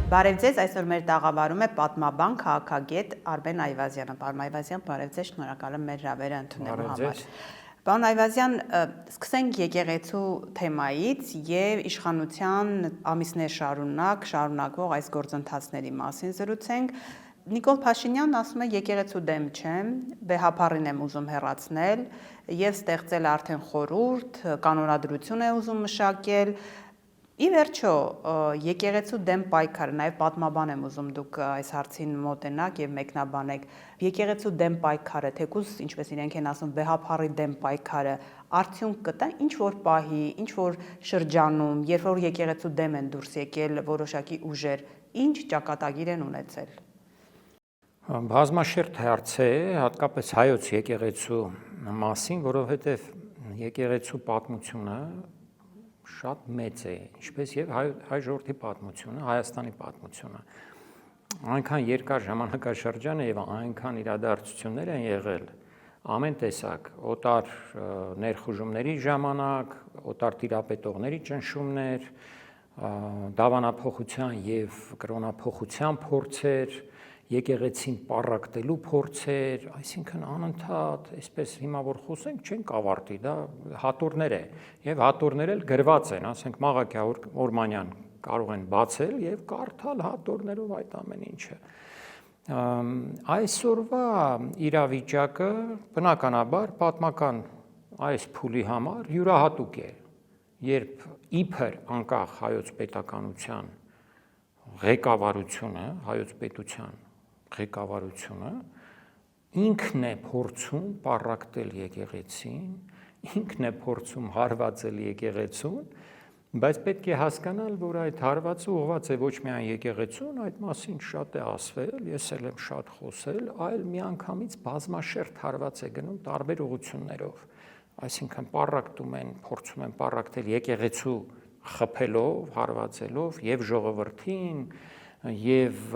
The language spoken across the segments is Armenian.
Բարև ձեզ, այսօր մեր տաղավարում է պատմաբան քաղաքագետ Արմեն Այվազյանը։ Պարոն Այվազյան, բարև ձեզ, շնորհակալ եմ մեր հրավերը ընդունելու համար։ Պարոն Այվազյան, սկսենք եկեղեցու թեմայից եւ իշխանության ամիսներ շարունակվող այս գործընթացների մասին զրուցենք։ Նիկոլ Փաշինյանն ասում է եկեղեցու դեմ չեմ, վեհափառին եմ ուզում հեռացնել եւ ստեղծել արդեն խորհուրդ, կանոնադրություն է ուզում մշակել։ Ի վերջո, եկեղեցու դեմ պայքարը, նաև պատմաբան եմ ուզում դուք այս հարցին մոտենաք եւ մեկնաբանեք, եկեղեցու դեմ պայքարը, թեկուզ, ինչպես իրենք են ասում, վեհափառի դեմ պայքարը, արդյունք կտա ինչ որ պահի, ինչ որ շրջանում, երբ որ եկեղեցու դեմ են դուրս եկել որոշակի ուժեր, ինչ ճակատագիր են ունեցել։ Բազմաշերտ հարց է, հատկապես հայոց եկեղեցու մասին, որովհետեւ եկեղեցու պատմությունը շատ մեծ է, ինչպես եւ հայ ժողովրդի պատմությունը, Հայաստանի պատմությունը։ Այնքան երկար ժամանակաշրջան է եւ այնքան իրադարձություններ են եղել, ամեն տեսակ, օտար ներխուժումների ժամանակ, օտար տիրապետողների ճնշումներ, դավանափոխության եւ կրոնափոխության փորձեր, եկեղեցին պառակտելու փորձեր, այսինքն անընդհատ, այսպես հիմա որ խոսենք, չենք ավարտի, դա հատորներ է, եւ հատորներ էլ գրված են, ասենք Մաղաքիա Օրմանյան կարող են բացել եւ կարդալ հատորներով այդ ամեն ինչը։ Այսօրվա իրավիճակը բնականաբար պատմական այս փուլի համար յուրահատուկ է, երբ իբր անկախ հայոց պետականության ղեկավարությունը, հայոց պետության ղեկավարությունը ինքն է փորձում պառակտել եկեղեցին, ինքն է փորձում հարվածել եկեղեցուն, բայց պետք է հասկանալ, որ այդ հարվածը ուղղված է ոչ միայն եկեղեցուն, այդ մասին շատ է ասվել, ես էլ եմ շատ խոսել, այլ միանգամից բազմաշերտ հարված է գնում տարբեր ուղղություններով, այսինքն պառակտում են, փորձում են պառակտել եկեղեցու խփելով, հարվածելով եւ ժողովրդին եւ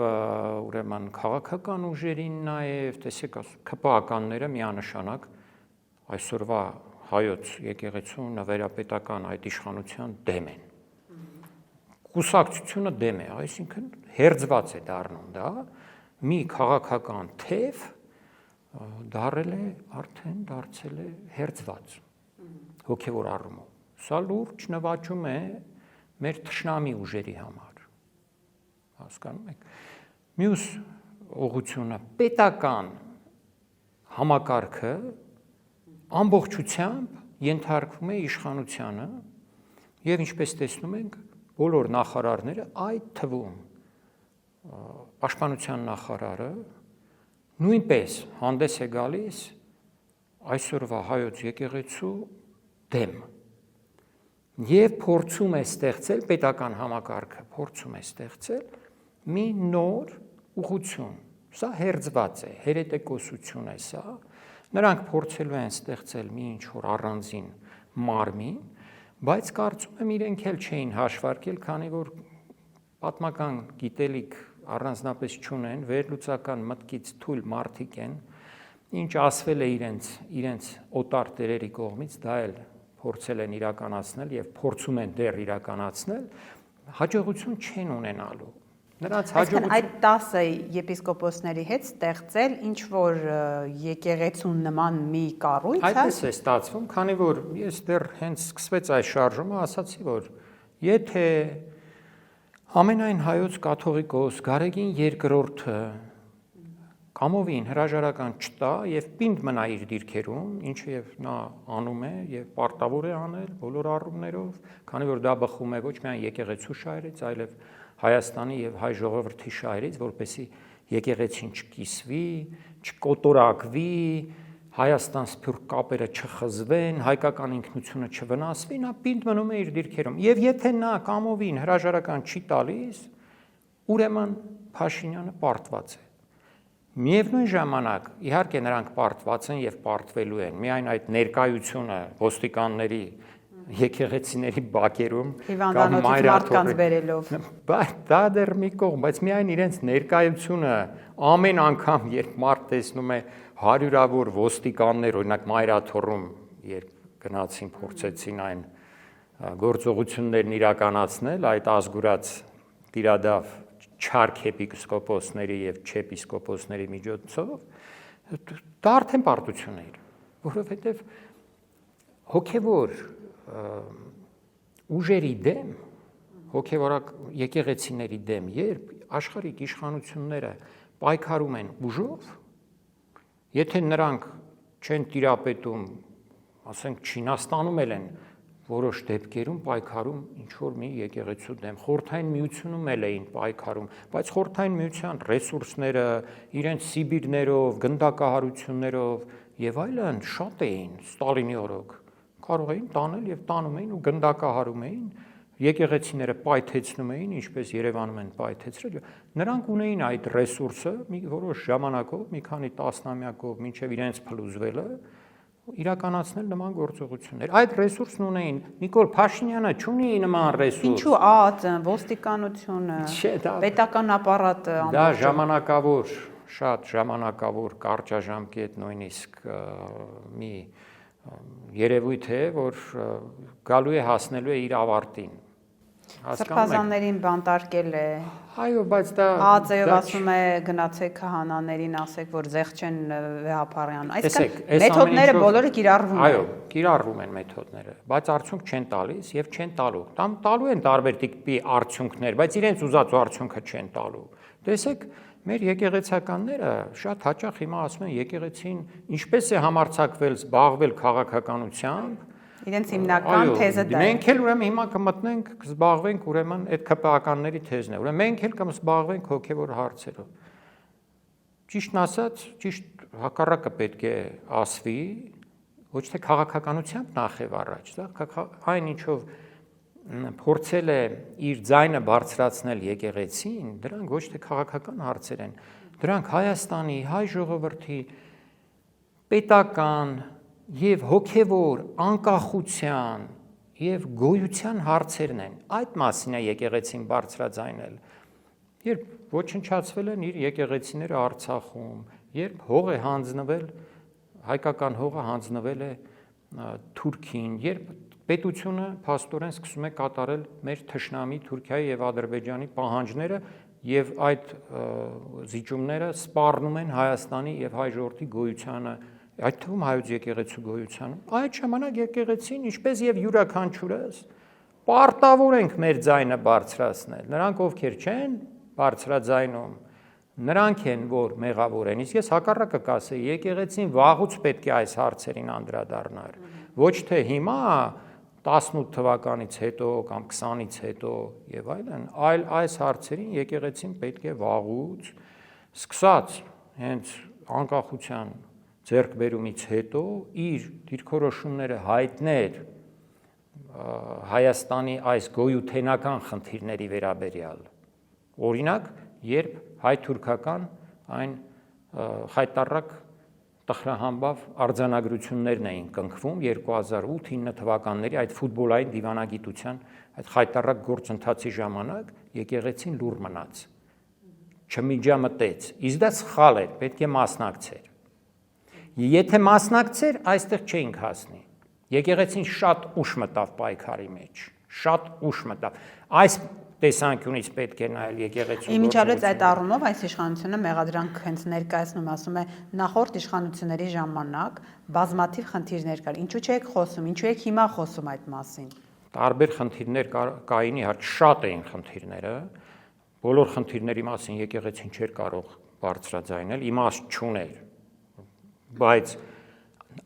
ուրեմն քաղաքական ուժերին նաեւ տեսեք ԿՊԱ-ականները միանշանակ այսօրվա հայոց եկեղեցու նվերապետական այդ իշխանության դեմ են։ Կուսակցությունը դեմ է, այսինքն հերձված է դառնում դա, մի քաղաքական թեվ դարձել է հերձված հոգևոր առումով։ Սա լուրջ նվաճում է մեր թշնամի ուժերի համար։ Հասկանում եք։ Մյուս ուղղությունը պետական համակարգը ամբողջությամբ ենթարկվում է իշխանությանը եւ ինչպես տեսնում ենք բոլոր նախարարները, այդ թվում պաշտպանության նախարարը նույնպես հանդես է գալիս այսօրվա հայոց եկեղեցու դեմ եւ փորձում է ստեղծել պետական համակարգը, փորձում է ստեղծել մի նոր ուղղություն, սա հերձված է, հերետեկոսություն է սա, նրանք փորձելու են ստեղծել մի ինչ-որ առանձին մարմին, բայց կարծում եմ իրենք էլ չէին հաշվարկել, քանի որ պատմական գիտելիք առանձնապես չունեն, վերլուծական մտքից թույլ մարդիկ են, ինչ ասվել է իրենց օտար տերերի կողմից, դա էլ փորձել են իրականացնել եւ փորձում են դեռ իրականացնել, հաջողություն չեն ունենալու։ Նրանց հաջողություն այդ 10 եպիսկոպոսների հետ ստեղծել ինչ որ եկեղեցուն նման մի կառույց, այդպես է ստացվում, քանի որ ես դեռ հենց սկսվեց այս շարժումը, ասացի, որ եթե ամենայն հայոց կաթողիկոս Գարեգին II կամովին հրաժարական չտա եւ պինդ մնա իր դիրքերում, ինչը եւ նա անում է եւ պարտավոր է անել բոլոր առումներով, քանի որ դա բխում է ոչ միայն եկեղեցու շահերից, այլև Հայաստանի եւ հայ ժողովրդի շահերից, որպեսզի եկեղեցին չկիսվի, չկոտորակվի, Հայաստան-Սփյուռք կապերը չխզվեն, հայկական ինքնությունը չվնասվի, նա պինդ մնում է իր դիրքերում։ Եվ եթե նա կամովին հրաժարական չի տալիս, ուրեմն Փաշինյանը պարտված է։ Միևնույն ժամանակ, իհարկե նրանք պարտված են եւ պարտվելու են, միայն այդ ներկայությունը ոստիկանների եկեղեցիների բակերում կամ մարդկանց բերելով, բայց դա դեռ մի կողմ, բայց միայն իրենց ներկայությունը ամեն անգամ, երբ մարդ տեսնում է հարյուրավոր ոստիկաններ, օրինակ Մայրաթոռում, երբ գնացին փորձեցին այն գործողություններն իրականացնել, այդ ազգուրած տիրադավ չարք էպիսկոպոսների եւ չեպիսկոպոսների միջոցով, դա արդեն պարտություն էր, որովհետեւ հոգեվոր ուժերի դեմ, հոգեվորակ եկեղեցիների դեմ, երբ աշխարհիկ իշխանությունները պայքարում են ուժով, եթե նրանք չեն տիրապետում, ասենք Չինաստանում են որոշ դեպքերում պայքարում ինչ որ մի եկեղեցու դեմ, Խորհրդային Միությունում էին պայքարում, բայց Խորհրդային Միության ռեսուրսները, իրենց Սիբիրներով, գնդակահարություններով եւ այլն շատ էին Ստալինի օրոք, կարող էին տանել եւ տանում էին ու գնդակահարում էին, եկեղեցիները պայթեցնում էին, ինչպես Երևանում են պայթեցրել, նրանք ունեին այդ ռեսուրսը մի որոշ ժամանակով, մի քանի տասնամյակով, մինչև իրենց փլուզվելը իրականացնել նման գործողություններ։ Այդ ռեսուրսն ունեին։ Նիկոլ Փաշինյանը չունի նման ռեսուրս։ Ինչու ԱԱԾ-ն, ոստիկանությունը, պետական ապարատը, դա ժամանակավոր, շատ ժամանակավոր կարճաժամկետ նույնիսկ մի երևույթ է, որ գալու է հասնելու է իր ավարտին։ Սրբազաններին բանտարկել է։ Այո, բայց դա ԱԱԾ-ով ասում է գնացեք քահանաներին, ասեք, որ զեղ չեն Վեհապարյան։ Այսինքն մեթոդները բոլորը կիրառվում են։ Այո, կիրառվում են մեթոդները, բայց արդյունք չեն տալիս եւ չեն տալու։ Տալու են տարբեր տիպի արդյունքներ, բայց իրենց ուզած արդյունքը չեն տալու։ Տեսեք, մեր եկեղեցականները շատ հաճախ հիմա ասում են եկեղեցին ինչպես է համարձակվել զբաղվել քաղաքականությամբ, իրենց հիմնական թեզը դա է։ Մենք էլ ուրեմն հիմա կմտնենք, կզբաղվենք ուրեմն այդ ԿՊԱ-ականների թեզն է։ Ուրեմն մենք էլ կզբաղվենք հոգևոր հարցերով։ Ճիշտն ասած, ճիշտ հակառակը պետք է ասվի, ոչ թե քաղաքականությամբ նախև առաջ, դա այն ինչով փորձել է իր ձայնը բարձրացնել եկեղեցին, դրանք ոչ թե քաղաքական հարցեր են, դրանք Հայաստանի, հայ ժողովրդի պետական եւ հոգեվոր անկախության եւ գոյության հարցերն են։ Այդ մասին է եկեղեցին բարձրաձայնել։ Երբ ոչնչացվել են իր եկեղեցիները Արցախում, երբ հող է հանձնվել, հայկական հողը հանձնվել է Թուրքին, երբ պետությունը փաստորեն սկսում է կատարել մեր թշնամի Թուրքիայի եւ Ադրբեջանի պահանջները եւ այդ զիջումները սպառնում են Հայաստանի եւ հայ ժողովրդի գոյությանը, այդ թվում հայոց եկեղեցու գոյությանը, այդ ժամանակ եկեղեցին, ինչպես եւ յուրաքանչյուրս, պարտավոր ենք մեր ձայնը բարձրացնել։ Նրանք ովքեր չեն բարձրաձայնում, նրանք են, որ մեղավոր են։ Իսկ ես հակառակը կասեի, եկեղեցին վաղուց պետք է այս հարցերին անդրադառնար։ Ոչ թե հիմա 18 թվականից հետո կամ 20-ից հետո եւ այլն, այլ այս հարցերին եկեղեցին պետք է վաղուց սկսած հենց անկախության ձեռքբերումից հետո իր դիրքորոշումները հայտներ Հայաստանի այս գոյութենական խնդիրների վերաբերյալ։ Օրինակ, երբ հայ-թուրքական այն խայտառակ տխրահամբավ արձանագրություններն էին կնքվում 2008-9 թվականների այդ ֆուտբոլային դիվանագիտության այդ խայտառակ գործընթացի ժամանակ եկեղեցին լուր մնաց, չմիջամտեց, իսկ դա սխալ էր, պետք է մասնակցեր։ Եթե մասնակցեր, այստեղ չէինք հասնի։ Եկեղեցին շատ ուշ մտավ պայքարի մեջ, շատ ուշ մտավ։ Այս տեսանկյունից պետք է նայել եկեղեցու։ Իմիջիալից այդ առումով այս իշխանությունը մեղադրանք հենց ներկայացնում, ասում է նախորդ իշխանությունների ժամանակ բազմաթիվ խնդիրներ կար։ Ինչու չեք խոսում, ինչու եք հիմա խոսում այդ մասին։ Տարբեր խնդիրներ կային, իհարկե շատ էին խնդիրները։ Բոլոր խնդիրների մասին եկեղեցին չէր կարող բարձրաձայնել, իմաստ չուներ։ Բայց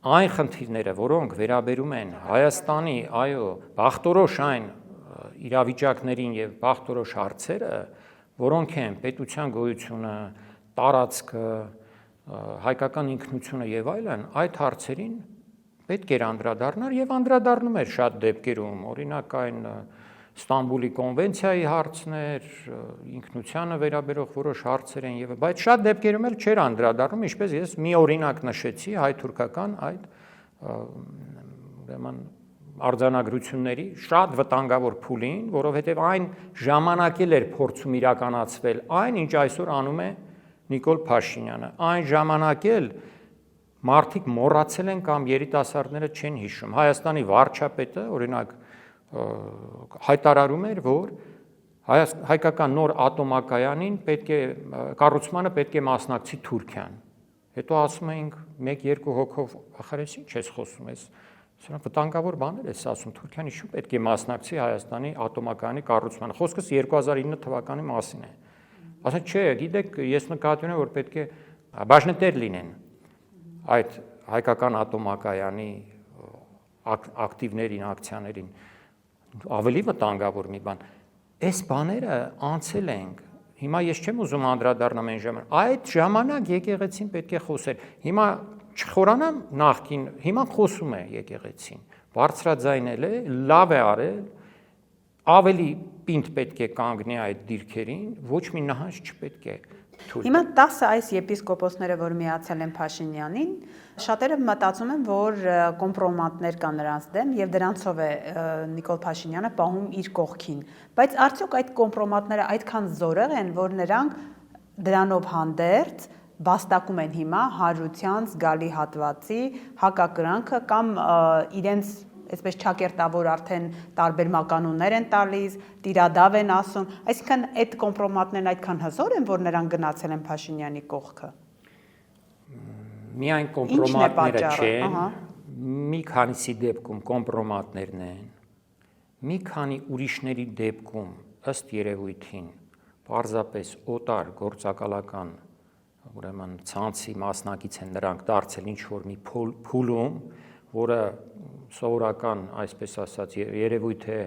այն խնդիրները, որոնք վերաբերում են Հայաստանի, այո, բախտորոշ այն իրավիճակներին եւ բախտորոշ հարցերը, որոնք են պետության գոյությունը, տարածքը, հայկական ինքնությունը եւ այլն, այդ հարցերին պետք էր անդրադառնալ եւ անդրադառնում էր շատ դեպքերում, օրինակ այն Ստամբուլի կոնվենցիայի հարցներ, ինքնությանը վերաբերող որոշ հարցեր են եւ բայց շատ դեպքերում էլ չէր անդրադառնում, ինչպես ես մի օրինակ նշեցի հայ-թուրքական այդ ուրեմն արձանագրությունների շատ վտանգավոր փուլին, որովհետև այն ժամանակ էլ էր փորձում իրականացվել այն, ինչ այսօր անում է Նիկոլ Փաշինյանը։ Այն ժամանակ էլ մարդիկ մոռացել են կամ երիտասարդները չեն հիշում։ Հայաստանի վարչապետը, օրինակ, հայտարարում էր, որ հայկական նոր ատոմակայանին կառուցմանը պետք է մասնակցի Թուրքիան։ Հետո ասում էինք 1-2 հոգով, ախր էս ինչ ես խոսում ես։ Սրանք վտանգավոր բաներ ես ասում, Թուրքիան ինչու պետք է մասնակցի Հայաստանի ատոմակայանի կառուցմանը։ Խոսքս 2009 թվականի մասին է։ Ասա չէ, գիտեք, ես նկատի ունեմ, որ պետք է բաժնետեր լինեն այդ հայկական ատոմակայանի ակտիվներին, ակցիաներին, ավելի վտանգավոր մի բան։ Այս բաները անցել ենք։ Հիմա ես չեմ ուզում անդրադառնամ այն ժամանակ։ Այդ ժամանակ եկեղեցին պետք է խոսեր։ Հիմա չխորանամ նախքին, հիմա խոսում է եկեղեցին։ Բարձրաձայնել է, լավ է արել, ավելի պինդ պետք է կանգնի այդ դիրքերին, ոչ մի նահանջ չպետք է թույլ։ Հիմա 10 այս եպիսկոպոսները, որ միացել են Փաշինյանին, շատերը մտածում են, որ կոմպրոմատներ կան նրանց դեմ եւ դրանցով է Նիկոլ Փաշինյանը պահում իր կողքին։ Բայց արդյոք այդ կոմպրոմատները այդքան զորեղ են, որ նրանք դրանով հանդերձ վաստակում են հիմա հարության զգալի հատվածի հակակրանքը կամ իրենց այսպես չակերտավոր արդեն տարբեր մականուններ են տալիս, տիրադավ են ասում, այսինքն այդ կոմպրոմատներն այդքան հզոր են, որ նրանք գնացել են Փաշինյանի կողքը։ Միայն կոմպրոմատները չեն, մի քանիսի դեպքում կոմպրոմատներն են, մի քանի ուրիշների դեպքում ըստ երևույթին պարզապես օտար գործակալական ուրեմն ցանցի մասնակից են նրանք դարձել ինչ-որ մի փուլում, որը սովորական, այսպես ասած, երևույթ է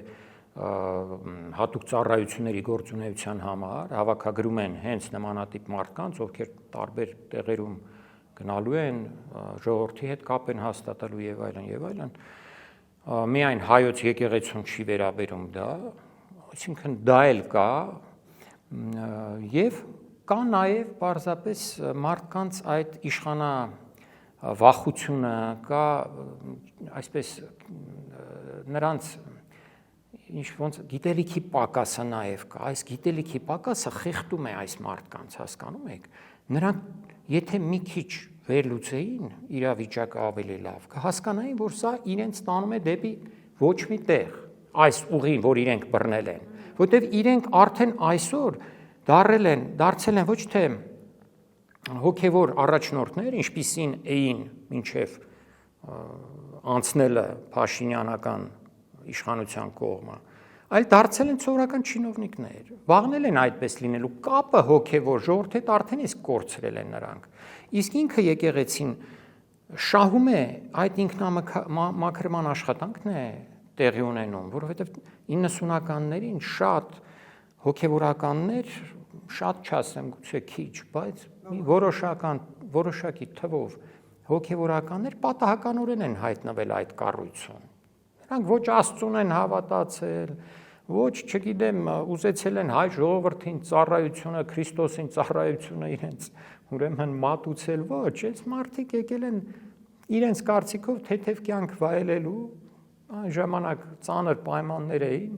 հատուկ ծառայությունների գործունեության համար, հավաքագրում են հենց նմանատիպ մարդկանց, ովքեր տարբեր տեղերում գնալու են, ժողովրդի հետ կապ են հաստատելու եւ այլն եւ այլն։ Միայն հայոց եկեղեցուն չի վերաբերում դա, այսինքն դա էլ կա եւ կա նաեւ պարզապես մարդկանց այդ իշխանա վախությունը, կա այսպես նրանց ինչ-ոնց գիտելիքի պակասը նաև կա, այս գիտելիքի պակասը խեղդում է այս մարդկանց, հասկանում եք, նրանք եթե մի քիչ վերլուծեին իրավիճակը ավելի լավ, կհասկանային, որ սա իրենց տանում է դեպի ոչ մի տեղ, այս ուղին, որ իրենք բռնել են, որտեղ իրենք արդեն այսօր դարձել են ոչ թե հոգևոր առաջնորդներ, ինչպիսին էին մինչև անցնելը Փաշինյանական իշխանության կողմը, այլ դարձել են սովորական չինովնիկներ, վաղնել են այդպես լինելու, կապը հոգևոր ժողովրդի հետ արդեն իսկ կորցրել են նրանք, իսկ ինքը եկեղեցին շահում է այդ ինքնամաքրման աշխատանքն է տեղի ունենում, որովհետև 90-ականներին շատ հոգևորականներ, շատ չասեմ, գուցե քիչ, բայց որոշակի թվով հոգևորականներ պատահականորեն են հայտնվել այդ կառույցում։ Նրանք ոչ Աստծուն են հավատացել, ոչ, չգիտեմ, ուզեցել են հայ ժողովրդին ծառայությունը, Քրիստոսին ծառայությունը իրենց ուրեմն մատուցել, ոչ, այս մարդիկ եկել են իրենց կարծիքով թեթև կյանք վայելելու, այն ժամանակ ծանր պայմաններ էին,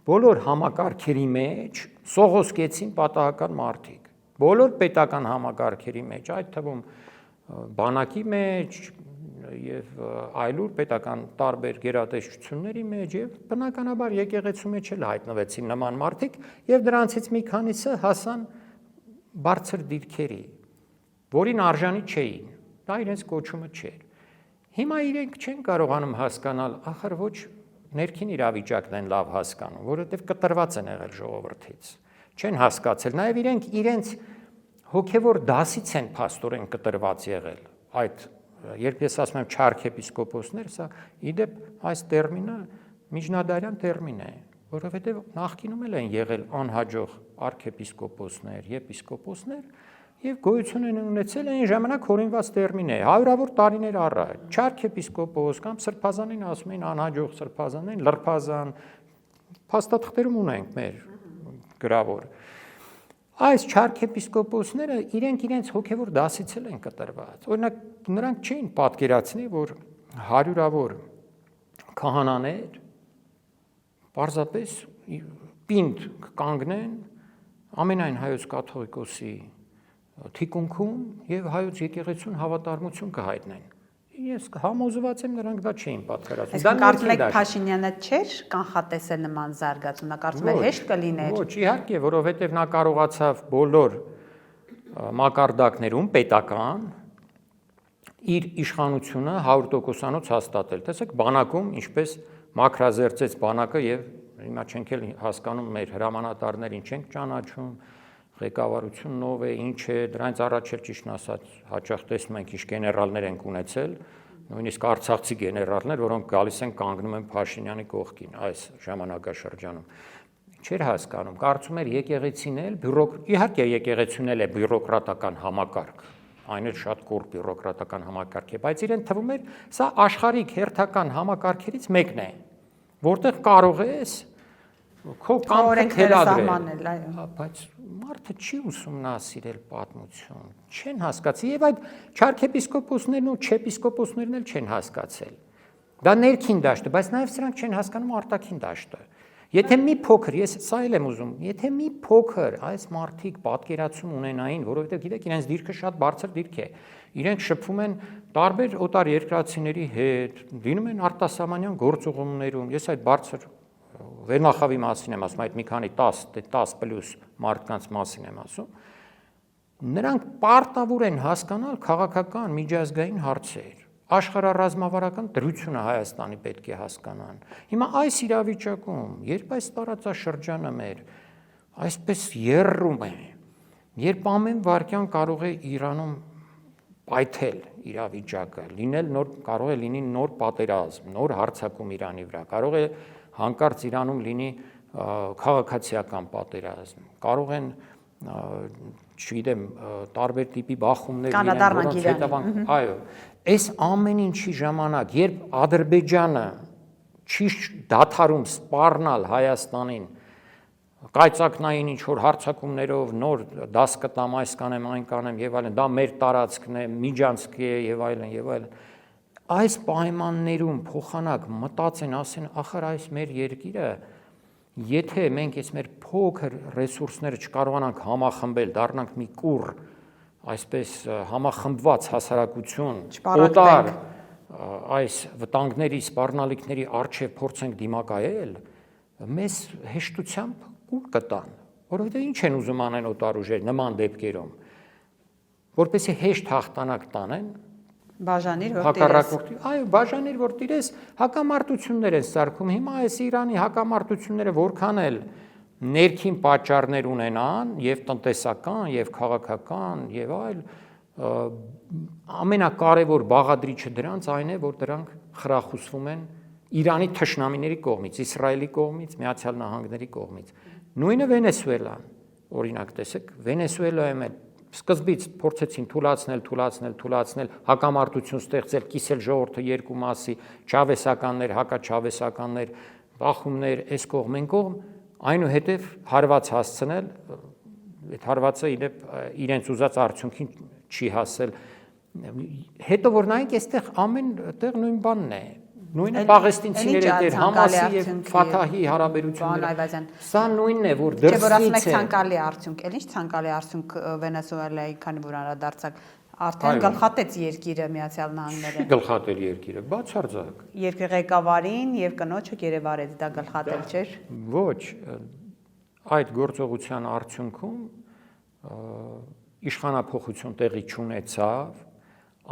բոլոր համակարգերի մեջ սողոսկեցին պատահական մարդիկ, բոլոր պետական համակարգերի մեջ, այդ թվում բանակի մեջ եւ այլուր պետական տարբեր գերատեսչությունների մեջ եւ բնականաբար եկեղեցու մեջ էլ հայտնվեցին նման մարդիկ եւ դրանցից մի քանիսը հասան բարձր դիրքերի, որին արժանի չէին, դա իրենց կոչումը չէր։ Հիմա իրենք չեն կարողանում հասկանալ, ախր ոչ ներքին իրավիճակն են լավ հասկանում, որովհետև կտրված են եղել ժողովրդից։ Չեն հասկացել, նաև իրենց հոգևոր դասից են փաստորեն կտրված եղել։ Այդ երբ ես ասում եմ չարքեպիսկոպոսներ, սա իդեպ այս տերմինը միջնադարյան տերմին է, որովհետև նախկինում էլ են եղել անհաջող արքեպիսկոպոսներ, եպիսկոպոսներ եւ գոյություն են ունեցել այն ժամանակ հորինված տերմին է, հարյուրավոր տարիներ առաջ, չարքեպիսկոպոս կամ սրբազանին ասում էին անհաջող սրբազանին, լրբազան, փաստաթղթերում ունենք մեր գրավոր։ Այս չարքեպիսկոպոսները իրենց հոգևոր դասից են կտրված։ Օրինակ նրանք չէին պատկերացնի, որ հարյուրավոր քահանաներ պարզապես պինդ կանգնեն ամենայն հայոց կաթողիկոսի թիկունքում եւ հայոց եկեղեցուն հավատարմություն կհայտնեն։ Ես համոզված եմ նրանք դա չէին պատկերացնում։ Այսինքն կարծում եք Փաշինյանը չէր կանխատեսել նման զարգացում, նա կարծում էր հեշտ կլիներ։ Ոչ, իհարկե, որովհետև նա կարողացավ բոլոր մակարդակներում պետական իր իշխանությունը 100%-անոց հաստատել։ Տեսեք, բանակում ինչպես մաքրազերծեց բանակը եւ հիմա չենք էլ հասկանում մեր հրամանատարներին չենք ճանաչում, ղեկավարությունն ով է, ինչ է, դրանից առաջ էլ ճիշտն ասած հաճախ տեսնում ենք ինչ գեներալներ ենք ունեցել, նույնիսկ արցախցի գեներալներ, որոնք գալիս են կանգնում են Փաշինյանի կողքին այս ժամանակաշրջանում։ Չէր հասկանում, կարծում էր եկեղեցին էլ իհարկե եկեղեցին էլ է բյուրոկրատական համակարգ, այն էլ շատ կուռ բյուրոկրատական համակարգ է, բայց իրեն թվում էր սա աշխարհիկ հերթական համակարգերից մեկն է, որտեղ կարող ես քո կամքը թելադրել, բայց մարդը չի ուսումնասիրել պատմություն, չեն հասկացել եւ այդ չարքեպիսկոպոսներն ու չեպիսկոպոսներն էլ չեն հասկացել։ Դա ներքին դաշտը, բայց նաեւ սրանք չեն հասկանում արտաքին դաշտը։ Եթե մի փոքր, ես սա էլ եմ ուզում, եթե մի փոքր այս մարդիկ պատկերացում ունենային, որովհետեւ գիտեք, իրենց դիրքը շատ բարձր դիրք է։ Իրենք շփվում են տարբեր օտար երկրացիների հետ, լինում են արտասահմանյան գործուղումներում։ Ես այդ բարձր վերնախավի մասին եմ ասում, այդ մի քանի 10+ մարդկանց մասին եմ ասում։ Նրանք պարտավոր են հասկանալ քաղաքական միջազգային հարցեր, աշխարհառազմավարական դրությունը Հայաստանի պետք է հասկանան։ Հիմա այս իրավիճակում, երբ այս տարածաշրջանը մեր այսպես եռում է, երբ ամեն վարքյան կարող է Իրանում պայթել իրավիճակը, կարող է լինի նոր պատերազմ, նոր հարձակում Իրանի վրա, կարող է հանկարծ Իրանում լինի քաղաքացիական պատերազմ, կարող են չգիտեմ, տարբեր տիպի բախումներ լինեն, որոնց հետևանք, այո, այս ամեն ինչի ժամանակ, երբ Ադրբեջանը չի դադարում սպառնալ Հայաստանին, կայծակնային ինչ-որ հարձակումներով, նոր դաս կտամ, այս կանեմ, այն կանեմ եւ այլն, դա մեր տարածքն է, Միջանցք է եւ այլն եւ այլն։ Այս պայմաններում փոխանակ մտածեն, ասեն, ախր այս մեր երկիրը, եթե մենք այս մեր փոքր ռեսուրսները չկարողանանք համախմբել, դառնանք մի կուռ, այսպես համախմբված հասարակություն, օտար այս վտանգների, սպառնալիքների առջև փորձենք դիմակայել, մեզ հեշտությամբ կուլ կտան, որովհետև ինչ են ուզում անեն օտար ուժեր նման դեպքերում, որպեսզի հեշտ հաղթանակ տանեն, բաժանիր որ տիրես։ Այո, բաժանիր որ տիրես, հակամարտություններ են սարքում։ Հիմա այս Իրանի հակամարտությունները որքան էլ ներքին պատճառներ ունենան, եւ տնտեսական, եւ քաղաքական, եւ այլ, ամենակարևոր բաղադրիչը դրանց այն է, որ դրանք խրախուսվում են Իրանի թշնամիների կողմից, Իսրայելի կողմից, Միացյալ Նահանգների կողմից։ Նույնը Վենեսուելան, օրինակ տեսեք, Վենեսուելայում էլ սկզբից փորձեցին թուլացնել, հակամարտություն ստեղծել, կիսել ժողովուրդը երկու մասի, չավեսականներ, հակաչավեսականներ, բախումներ, այս կողմ են կողմ, այնուհետև հարված հասցնել, այդ հարվածը իրենց ուզած արդյունքին չի հասել։ Հետո որ նայենք, այստեղ ամեն տեղ նույն բանն է։ Նույնը Պաղեստինցիների հետ Համասի եւ Ֆաթահի հարաբերությունները։ Սա նույնն է, որ դրսից է։ Չէ, որ ասում եք ցանկալի արդյունք, էլ ինչ ցանկալի արդյունք Վենեսուելայի, քանի որ անդրադարձակ արդեն գլխատեց երկիրը Միացյալ Նահանգները։ Գլխատել երկիրը, բացարձակ։ Երկրի ղեկավարին եւ կնոջը գերեվարեց, դա գլխատել չէր։ Ոչ, այդ գործողության արդյունքում իշխանափոխություն տեղի չունեցավ,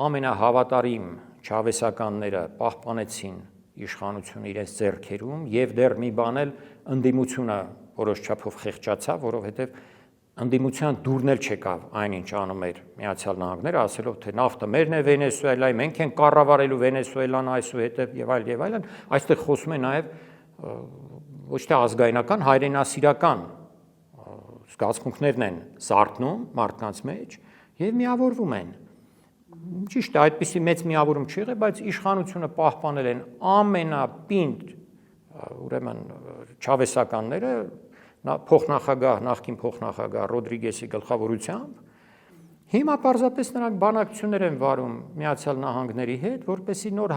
ամենահավատարիմ չավեսականները պահպանեցին իշխանությունը իրենց ձեռքերում եւ դեռ մի բան էլ ընդդիմությունը որոշ չափով խեղճացավ, որովհետեւ ընդդիմության դուրն էլ չեկավ այնինչ անում էր Միացյալ Նահանգները, ասելով թե նավթը մերն է Վենեսուելայի, մենք ենք կառավարելու Վենեսուելան այսուհետեւ եւ այլն, այստեղ խոսում է նաեւ ոչ թե ազգայնական, հայրենասիրական զգացմունքներն են զարթնում մարդկանց մեջ եւ միավորվում են։ Ճիշտ է, այդպիսի մեծ միավորում չի եղել, բայց իշխանությունը պահպանել են ամենապինդ, ուրեմն չավեսականները, նախկին փոխնախագահ Ռոդրիգեսի գլխավորությամբ, հիմա պարզապես նրանք բանակցություններ են վարում Միացյալ Նահանգների հետ, որպեսզի նոր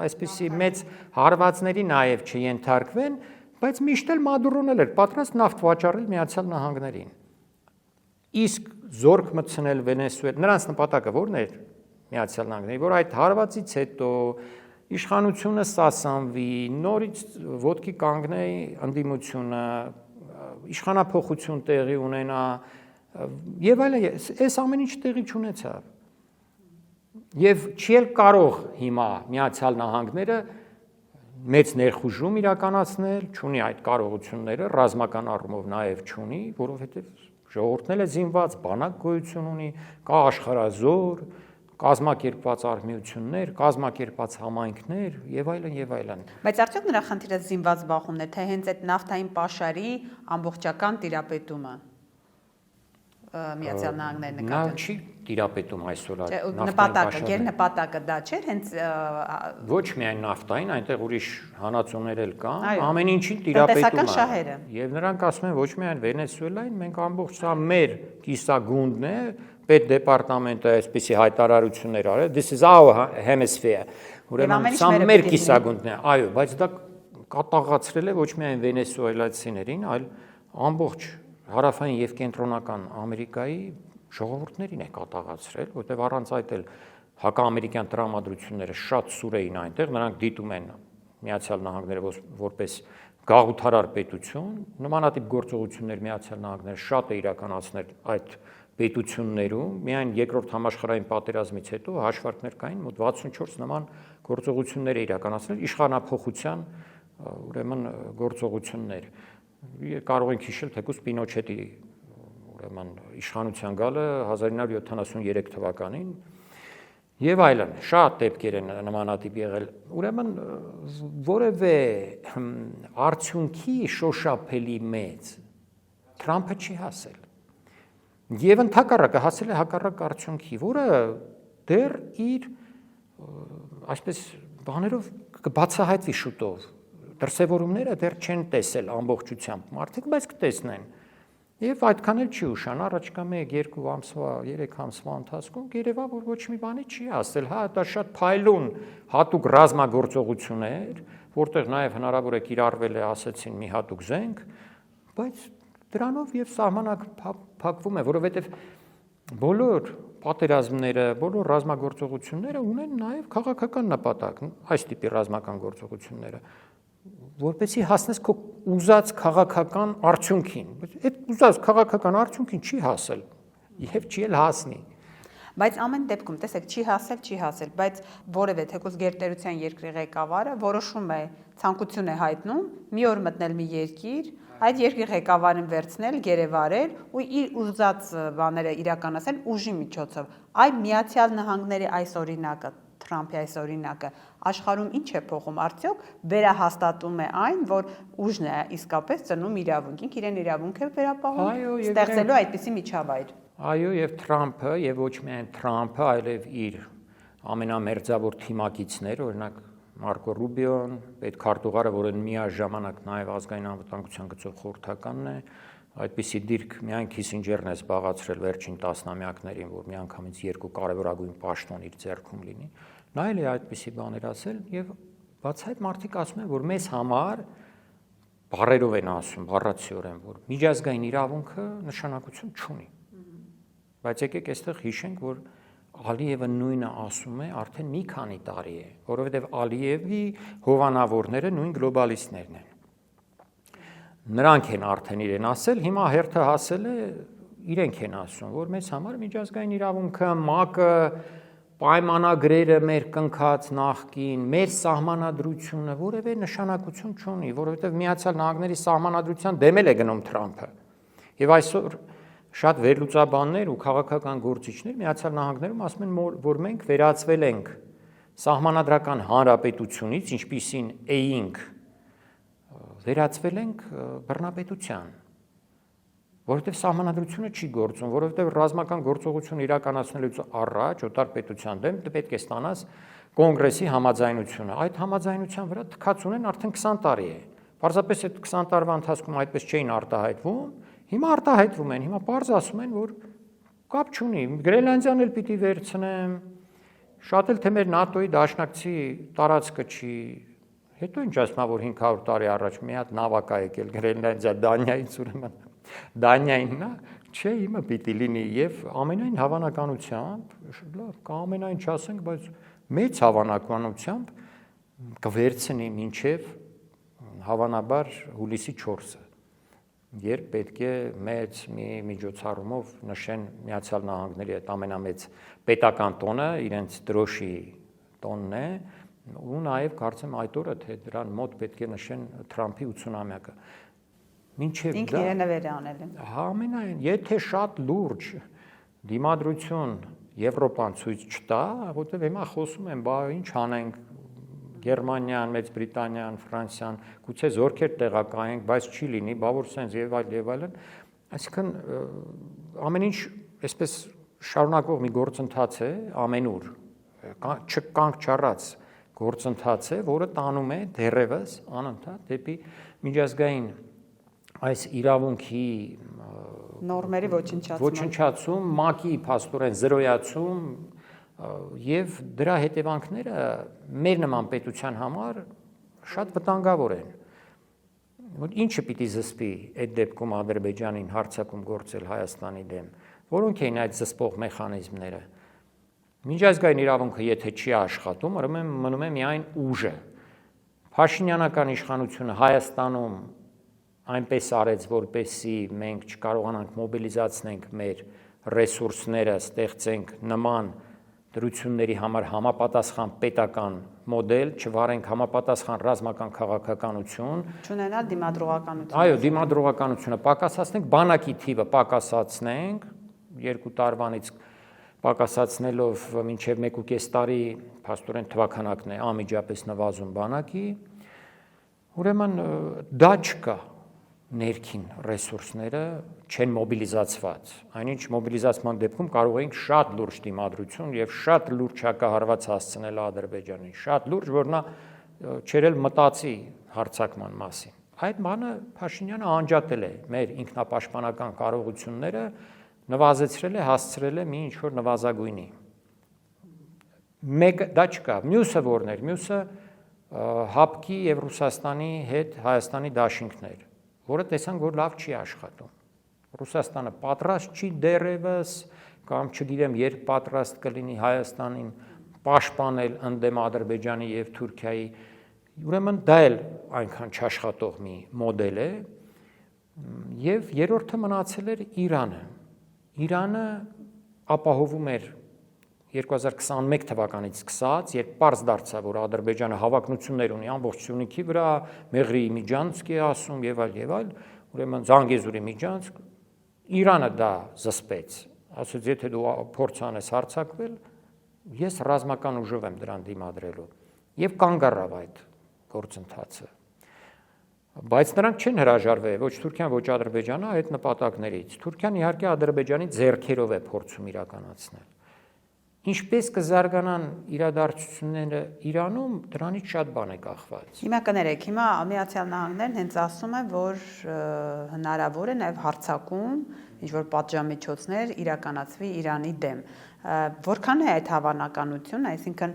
այսպիսի մեծ հարվածների նաև չենթարկվեն, բայց միշտ էլ Մադուրոն էլ էր պատրաստ նավթ վաճառել Միացյալ Նահանգներին։ Իսկ զորք մտցնել Վենեսուել, նրանց նպատակը ո՞րն էր։ Միացյալ Նահանգների, որ այդ հարվածից հետո իշխանությունը սասանվի, նորից ոտքի կանգնի ընդդիմությունը, իշխանափոխություն տեղի ունենա եւ այլն, այս ամեն ինչ տեղի չունեցավ։ Եվ չի էլ կարող հիմա Միացյալ Նահանգները մեծ ներխուժում իրականացնել, չունի այդ կարողությունները, ռազմական առումով նաև չունի, որովհետև ժողովուրդն էլ է զինված, բանակ գոյություն ունի, կա աշխարհազոր, կազմակերպված արհմիություններ, կազմակերպված համայնքներ եւ այլն եւ այլն։ Բայց արդյոք նրա խնդիրը զինված բախումն է, թե հենց այդ նավթային պաշարի ամբողջական տիրապետումը Միացյալ Նահանգների նկատմամբ։ Նա չի տիրապետում այսօր նպատակը, գերնպատակը դա չէր, հենց ոչ միայն նավթային, այնտեղ ուրիշ հանածոներ էլ կան, ամեն ինչին տիրապետում է։ Եվ նրանք ասում են ոչ միայն Վենեսուելային, մենք ամբողջ սա մեր կիսագունդն է, պետդեպարտամենտը այսպիսի հայտարարություններ արել, this is our hemisphere, ուրեմն սա մեր կիսագունդն է, այո, բայց դա կատաղացրել է ոչ միայն վենեսուելացիներին, այլ ամբողջ հարավային եւ կենտրոնական Ամերիկայի ժողովուրդներին է կատաղացրել, որտեղ առանց այդ էլ հակաամերիկյան տրամադրությունները շատ սուր էին այնտեղ, նրանք դիտում են Միացյալ Նահանգները որպես գաղութարար պետություն, նմանատիպ գործողություններ Միացյալ Նահանգները շատ է իրականացնել այդ պետություններում, միայն երկրորդ համաշխարհային պատերազմից հետո հաշվարկներ կային մոտ 64 նման գործողություններ է իրականացնել իշխանափոխության ուրեմն գործողություններ։ Կարող ենք հիշել թեկուզ Պինոչետի ուրեմն իշխանության գալը 1973 թվականին եւ այլն, շատ դեպքեր են նմանատիպ եղել։ Ուրեմն որևէ արդյունքի շոշափելի մեծ Թրամփը չի հասել։ Եվ ընդհակառակը հասել է հակառակ արդյունքի, որը դեռ իր այսպես բաներով կբացահայտվի շուտով։ Դրսևորումները դեռ չեն տեսել ամբողջությամբ մարդիկ, բայց կտեսնեն։ Եվ այդքան էլ չի ուշան, առաջկա 1-2 ամսվա, 3 ամսվա ընթացքում երևա, որ ոչ մի բանի չի հասել, հա, դա շատ փայլուն հատուկ ռազմագործողություն էր, որտեղ նաև հնարավոր է կիրառվել է, ասեցին, մի հատուկ զենք, բայց դրանով եւ սահմանակ փակվում է, որովհետեւ բոլոր պատերազմները, բոլոր ռազմագործողությունները ունեն նաև քաղաքական նպատակ, այս տիպի ռազմական գործողությունները, որպեսզի հասնես քո ուզած քաղաքական արդյունքին, բայց այդ ուզած քաղաքական արդյունքին չի հասել եւ չի էլ հասնի։ Բայց ամեն դեպքում, տեսեք, չի հասել, բայց որևէ թեկուզ գերտերության երկրի ղեկավարը որոշում է, ցանկություն է հայտնում մի օր մտնել մի երկիր, այդ երկրի ղեկավարին վերցնել, գերեվարել ու իր ուզած բաները իրականացնել ուժի միջոցով։ Այ Միացյալ Նահանգների այս օրինակը, Թրամփի այս օրինակը աշխարհում ինչ է փոխում, արդյոք վերահաստատում է այն, որ ուժն է իսկապես ծնում իրավունք, իրեն իրավունք է վերապահում, ստեղծելու այդպիսի միջավայր։ Այո, եւ Թրամփը եւ ոչ միայն Թրամփը, այլև իր ամենամերձավոր թիմակիցներ, օրինակ Մարկո Ռուբիոն, պետքարտուղարը, որը միաժամանակ նաև ազգային անվտանգության գծով խորհրդականն է, այդպիսի դիրք միայն Քիսինջերն է զբաղացրել վերջին տասնամյակներին, որ միանգամից 2 կարևորագույն պաշտոն իր ձեռքում լինի։ Նա էլ է այդպիսի բաներ ասել եւ բաց այդ մարդիկ ասում են, որ մեզ համար բառերով են ասում, բառացիորեն, որ միջազգային իրավունքը նշանակություն չունի։ Բայց եկեք այստեղ հիշենք, որ Ալիևը նույնը ասում է արդեն մի քանի տարի է, որովհետև Ալիևի հովանավորները նույն գլոբալիստներն են։ Նրանք են արդեն իրեն ասել, հիմա հերթը հասել է, իրենք են ասում, որ մեզ համար միջազգային իրավունքը, ՄԱԿ-ը, պայմանագրերը մեր կնքած նախկին, մեր սահմանադրությունը որևէ նշանակություն չունի, որովհետև Միացյալ Նահանգների սահմանադրության դեմ է գնում Թրամփը։ Եվ այսօր շատ վերլուծաբաններ ու քաղաքական գործիչներ Միացյալ Նահանգներում ասում են, որ մենք վերածվել ենք սահմանադրական հանրապետությունից, ինչպիսին էինք, վերածվել ենք բռնապետության, որովհետև սահմանադրությունը չի գործում, որովհետև ռազմական գործողություն իրականացնելուց առաջ օտար պետության դեմ պետք է ստանաս կոնգրեսի համաձայնությունը։ Այդ համաձայնության վրա թքած ունեն արդեն 20 տարի է։ Պարզապես այդ 20 տարվա ընթացքում այդպես չէին արտահայտվում, հիմա արտահայտվում են, հիմա պարզ ասում են, որ կապ չունի, Գրենլանդիան էլ պիտի վերցնեմ, շատ էլ թե մեր ՆԱՏՕ-ի դաշնակցի տարածքը չի, հետո ինչ ասում, որ 500 տարի առաջ մի հատ նավակ ա եկել Գրենլանդիա Դանիայից, ուրեմն Դանիային նա Չէ, իմը պիտի լինի եւ ամենայն հավանականությամբ, լավ, ամենայն չասենք, բայց մեծ հավանականությամբ կվերցնի մինչեւ հավանաբար հուլիսի 4-ը, երբ պետք է մեծ մի միջոցառումով նշեն Միացյալ Նահանգների այդ ամենամեծ պետական տոնը, իրենց դրոշի տոնն է, ու նաև կարծեմ այդ օրը թե դրան մոտ պետք է նշեն Թրամփի 80-ամյակը։ Մինչև ինքն իրենը վեր է անել։ Ամենայն, եթե շատ լուրջ դիմադրություն Եվրոպան ցույց չտա, որտեղ հիմա խոսում են, բա ինչ անենք, Գերմանիան, Մեծ Բրիտանիան, Ֆրանսիան, գուցե զորքեր տեղակայենք, բայց չի լինի, բա որ sense եւ այլն, այսինքն ամեն ինչ այսպես շարունակող մի գործընթաց է ամենուր, չկանք չառած գործընթաց է, որը տանում է դեռևս անընդհատ դեպի միջազգային այս իրավունքի նորմերի ոչնչացում, ՄԱԿ-ի փաստորեն զրոյացում եւ դրա հետևանքները մեր նման պետության համար շատ վտանգավոր են։ Որ ինչը պիտի զսպի այդ դեպքում Ադրբեջանին հարձակում գործել Հայաստանի դեմ, որոնք են այդ զսպող մեխանիզմները։ Միջազգային իրավունքը եթե չի աշխատում, մնում է միայն ուժը։ Փաշինյանական իշխանությունը Հայաստանում այնպես արեց, որպեսզի մենք չկարողանանք մոբիլիզացնենք մեր ռեսուրսները, ստեղծենք նման դրությունների համար համապատասխան պետական մոդել, չվարենք համապատասխան ռազմական քաղաքականություն, չունենալ դիմադրողականություն։ Այո, դիմադրողականությունը պակասացնենք, բանակի թիվը պակասացնենք, 2 տարվանից պակասացնելով մինչև 1.5 տարի փաստորեն թվականակն է անմիջապես նվազում բանակի, ուրեմն դա չկա, ներքին ռեսուրսները չեն մոբիլիզացված, այնինչ մոբիլիզացման դեպքում կարող ենք շատ լուրջ դիմադրություն եւ շատ լուրջ հակահարված հասցնել Ադրբեջանին, շատ լուրջ, որ նա չերել մտածի հարձակման մասին։ Այդ բանը Փաշինյանը անջատել է մեր ինքնապաշտպանական կարողությունները, նվազեցրել է, հասցրել է մի ինչ-որ նվազագույնի։ Մեկ դա չկա, մյուսը որն էր, մյուսը ՀԱՊԿ-ի եւ Ռուսաստանի հետ Հայաստանի դաշինքներ, որը տեսանք, որ լավ չի աշխատում։ Ռուսաստանը պատրաստ չի դեռևս, կամ չգիտեմ, երբ պատրաստ կլինի Հայաստանին պաշտպանել ընդդեմ Ադրբեջանի եւ Թուրքիայի, ուրեմն դա էլ այնքան չաշխատող մի մոդել է, եւ երրորդը մնացել էր Իրանը։ Իրանը ապահովում էր 2021 թվականից սկսած, երբ պարզ դարձավ, որ Ադրբեջանը հավակնություններ ունի ամբողջ Սյունիքի վրա, Մեղրի Միջանցք է ասում եւ այլ, ուրեմն Զանգեզուրի Միջանցք, Իրանը դա զսպեց, ասաց, եթե դու փորձ անես հարձակվել, ես ռազմական ուժով եմ դրան դիմադրելու, եւ կանգ առավ այդ գործընթացը։ Բայց նրանք չեն հրաժարվել, ոչ Թուրքիան, ոչ Ադրբեջանը այդ նպատակներից։ Թուրքիան իհարկե Ադրբեջանի ձեռքերով է փորձում իրականացնել։ Ինչպես կզարգանան իրադարձությունները Իրանում, դրանից շատ բան է կախված։ Հիմա կներեք, հիմա Միացյալ Նահանգներն հենց ասում են, որ հնարավոր է նաև հարձակում, ինչ-որ պատժամիջոցներ իրականացվի Իրանի դեմ։ Որքան է այդ հավանականությունը, այսինքն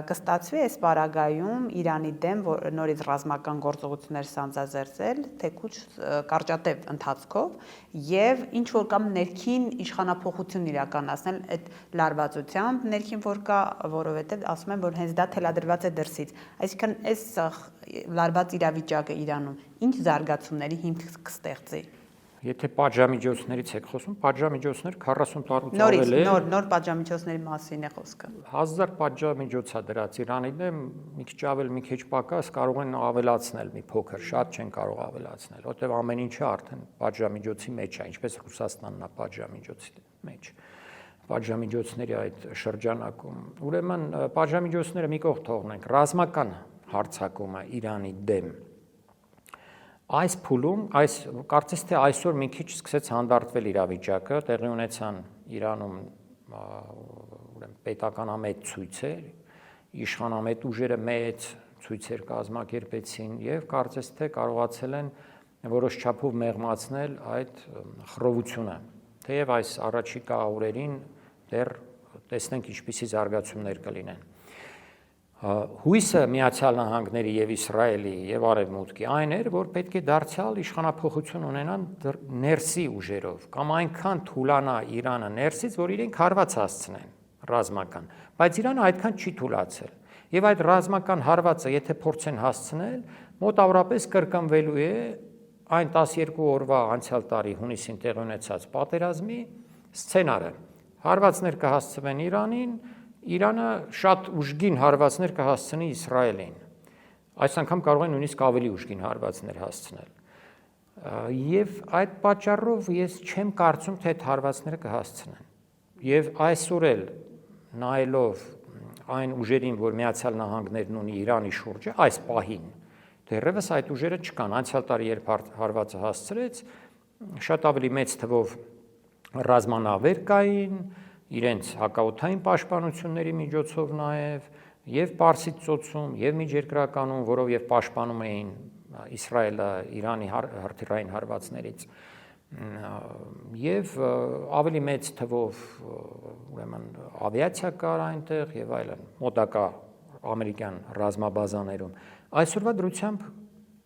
կստացվի այս պարագայում Իրանի դեմ նորից ռազմական գործողություններ սանձազերծել, թեկուզ կարճատև ընթացքով եւ ինչ որ կամ ներքին իշխանափոխություն իրականացնել այդ լարվածությամբ, ներքին որ կա, որովհետեւ ասում են, որ հենց դա թելադրված է դրսից։ Այսինքն այս լարված իրավիճակը Իրանում ինչ զարգացումների հիմք կստեղծի։ Եթե պատժամիջոցներից եք խոսում, պատժամիջոցներ 40 տարուց ավել է։ Նոր պատժամիջոցների մասին է խոսքը։ 1000 պատժամիջոցա դրած Իրանի դեմ, մի քիչ ավել, մի քիչ պակաս կարող են ավելացնել մի փոքր, շատ չեն կարող ավելացնել, որտեղ ամեն ինչը արդեն պատժամիջոցի մեջ է, ինչպես Ռուսաստանն է պատժամիջոցի մեջ։ Պատժամիջոցների այդ շրջանակում։ Ուրեմն պատժամիջոցները մի կողմ թողնենք, ռազմական հարձակումը Իրանի դեմ այս փուլում, կարծես թե այսօր մի քիչ սկսեց հանդարտվել իրավիճակը, տեղի ունեցան Իրանում ուրեմն պետականամետ ցույցեր, իշխանամետ ուժերը մեծ ցույցեր կազմակերպեցին եւ կարծես թե կարողացել են որոշ չափով մեղմացնել այդ խռովությունը։ Թեև այս առաջիկա օրերին դեռ տեսնենք ինչպիսի զարգացումներ կլինեն։ հույսը Միացյալ Նահանգների եւ Իսրայելի եւ Արևմուտքի այն էր, որ պետք է դարձյալ իշխանափոխություն ունենան ներսի ուժերով կամ այնքան թուլանա Իրանը ներսից, որ իրենք հարված հասցնեն ռազմական, բայց Իրանը այդքան չի թուլացել։ Եվ այդ ռազմական հարվածը, եթե փորձեն հասցնել, մոտավորապես կրկնվելու է այն 12 օրվա անցյալ տարի հունիսին տեղի ունեցած պատերազմի սցենարը։ Հարվածներ կհասցվեն Իրանին, Իրանը շատ ուժգին հարվածներ կհասցնի Իսրայելին։ Այս անգամ կարող են նույնիսկ ավելի ուժգին հարվածներ հասցնել։ Եվ այդ պատճառով ես չեմ կարծում, թե այդ հարվածները կհասցնեն։ Եվ այսօր էլ նայելով այն ուժերին, որ Միացյալ Նահանգներն ունի Իրանի շուրջը, այս պահին դեռևս այդ ուժերը չկան։ Անցյալ տարի երբ հարվածը հասցրեց, շատ ավելի մեծ թվով ռազմանավեր կային, իրենց հակաօդային պաշտպանությունների միջոցով նաև եւ Պարսից ծոցում եւ Միջերկրականում, որով եւ պաշտպանում էին Իսրայելը Իրանի հրթիռային հարվածներից եւ ավելի մեծ թվով ուրեմն ավիացիա կար այնտեղ եւ այլն մոտակա ամերիկյան ռազմաբազաներում։ Այսօրվա դրությամբ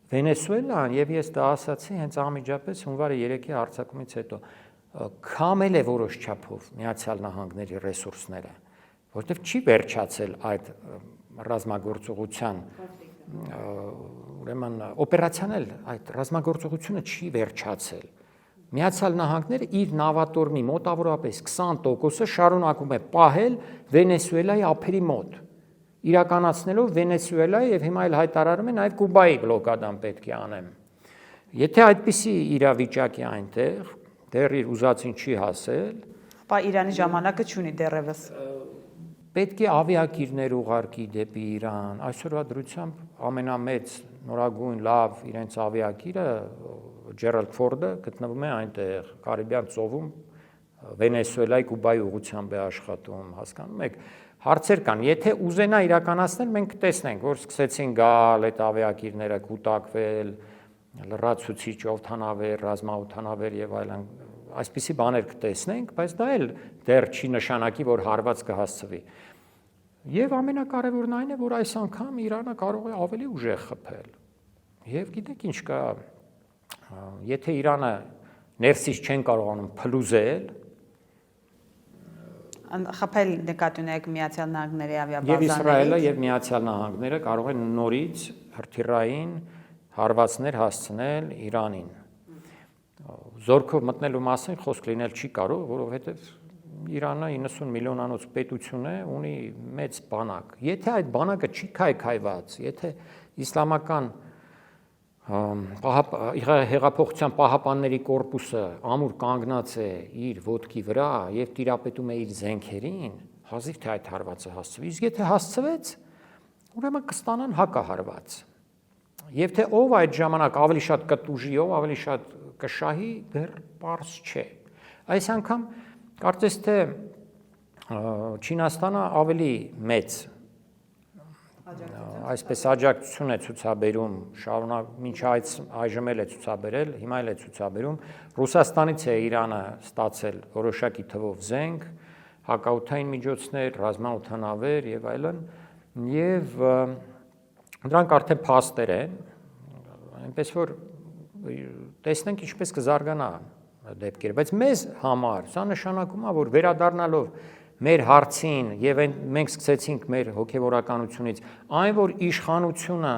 Վենեսուելան, եւ ես դա ասացի հենց անմիջապես հունվարի 3-ի հարձակումից հետո, քամել է որոշ չափով Միացյալ Նահանգների ռեսուրսները, որտեղ չի վերջացել այդ ռազմագործողության ուրեմն օպերացիանել այդ ռազմագործողությունը չի վերջացել։ Միացյալ Նահանգները իր նավատորմի մոտավորապես 20%-ը շարունակում է պահել Վենեսուելայի ափերի մոտ, իրականացնելով Վենեսուելայի եւ հիմա էլ հայտարարում է նաեւ Կուբայի բլոկադան պետք է անեմ։ Եթե այդպիսի իրավիճակ է այնտեղ, դեռ իր ուզածին չի հասել, ապա Իրանի ժամանակը չունի դեռևս։ Պետք է ավիակիրներ ուղարկի դեպի Իրան։ Այսօրվա դրությամբ ամենամեծ նորագույն լավ իրենց ավիակիրը Ջերալդ Ֆորդը գտնվում է այնտեղ Կարիբյան ծովում Վենեսուելայի Կուբայի ուղղությամբ է աշխատում, հասկանում եք։ Հարցեր կան, եթե ուզենա իրականացնել, մենք կտեսնենք, որ սկսեցին գալ այդ ավիակիրները կուտակվել, լրացուցիչ օդանավեր, ռազմաօդանավեր եւ այլն, այսպիսի բաներ կտեսնենք, բայց դա էլ դեռ չի նշանակի, որ հարված կհասցվի։ Եվ ամենակարևորն այն է, որ այս անգամ Իրանը կարող է ավելի ուժեղ խփել։ Եվ գիտեք ինչ կա, եթե Իրանը ներսից չեն կարողանում փլուզել, խփել նկատի ունեք Միացյալ Նահանգների ավիաբազաներից։ Եվ Իսրայելը եւ Միացյալ Նահանգները կարող են նորից հրթիռային հարվածներ հասցնել Իրանին։ Զորքով մտնելու մասին խոսք լինել չի կարող, որովհետեւ Իրանը 90 միլիոնանոց պետություն է, ունի մեծ բանակ։ Եթե այդ բանակը չի քայքայված, եթե իսլամական հեղափոխության պահապանների կորպուսը ամուր կանգնած է իր ոտքի վրա եւ տիրապետում է իր զենքերին, հազիվ թե այդ հարվածը հասցվի։ Իսկ եթե հասցվեց, ուրեմն կստանան հակահարված։ Եվ թե ով այդ ժամանակ ավելի շատ կտուժի, ով ավելի շատ կշահի, դեռ պարզ չէ։ Այս անգամ կարծես թե Չինաստանը ավելի մեծ այսպես աջակցություն է ցուցաբերում, շարունակ մինչ այժմ էլ է ցուցաբերել, հիմա էլ է ցուցաբերում։ Ռուսաստանից է Իրանը ստացել որոշակի թվով զենք, հակաօդային միջոցներ, ռազմաօդանավեր եւ այլն, եւ դրանք արդեն փաստեր են, այնպես որ տեսնենք ինչպես կզարգանա դեպքերը, բայց մեզ համար սա նշանակում է, որ վերադառնալով մեր հարցին եւ մենք սկսեցինք մեր հոգեվորականությունից, այն որ իշխանությունը